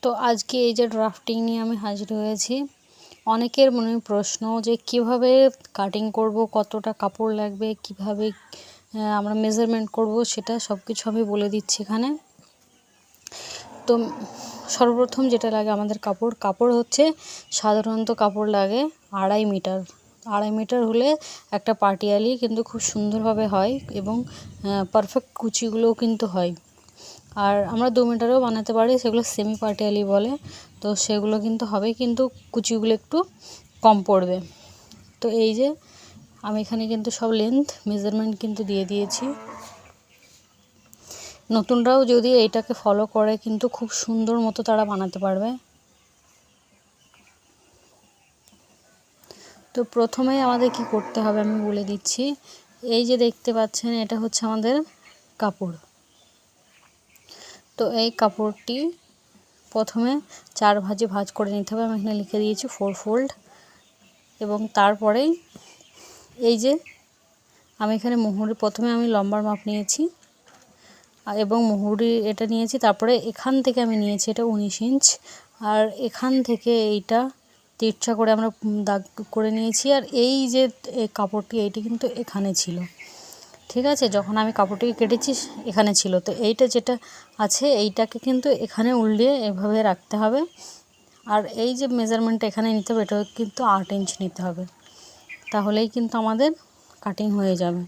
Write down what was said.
তো আজকে এই যে ড্রাফটিং নিয়ে আমি হাজির হয়েছি। অনেকের মনে প্রশ্ন যে কিভাবে কাটিং করব, কতটা কাপড় লাগবে, কিভাবে আমরা মেজারমেন্ট করব, সেটা সব কিছু আমি বলে দিচ্ছি এখানে। তো সর্বপ্রথম যেটা লাগে আমাদের কাপড় হচ্ছে সাধারণত কাপড় লাগে 2.5 মিটার। 2.5 মিটার হলে একটা পাটিয়ালি কিন্তু খুব সুন্দরভাবে হয় এবং পারফেক্ট কুচিগুলোও কিন্তু হয়। আর আমরা 2 মিটারেও বানাতে পারি, সেগুলো সেমি পাটিয়ালি বলে। তো সেগুলো কিন্তু হবে, কিন্তু কুচিগুলো একটু কম পড়বে। তো এই যে আমি এখানে কিন্তু সব লেন্থ মেজারমেন্ট কিন্তু দিয়ে দিয়েছি। নতুনরাও যদি এইটাকে ফলো করে কিন্তু খুব সুন্দর মতো তারা বানাতে পারবে। তো প্রথমেই আমাদের কি করতে হবে আমি বলে দিচ্ছি। এই যে দেখতে পাচ্ছেন, এটা হচ্ছে আমাদের কাপড়। তো এই কাপড়টি প্রথমে 4 ভাঁজে ভাঁজ করে নিতে হবে। আমি এখানে লিখে দিয়েছি 4 ফোল্ড। এবং তারপরেই এই যে আমি এখানে প্রথমে আমি লম্বার মাপ নিয়েছি এবং মুহুরি এটা নিয়েছি। তারপরে এখান থেকে আমি নিয়েছি এটা 19 ইঞ্চ, আর এখান থেকে এইটা তিরছা করে আমরা দাগ করে নিয়েছি। আর এই যে কাপড়টি এইটি কিন্তু এখানে ছিল, ঠিক আছে? যখন আমি কাপড়টিকে কেটেছি এখানে ছিল। তো এইটা যেটা আছে এইটাকে কিন্তু এখানে উল্টিয়ে এভাবে রাখতে হবে। আর এই যে মেজারমেন্টটা এখানে নিতে হবে, এটা কিন্তু 8 ইঞ্চ নিতে হবে, তাহলেই কিন্তু আমাদের কাটিং হয়ে যাবে।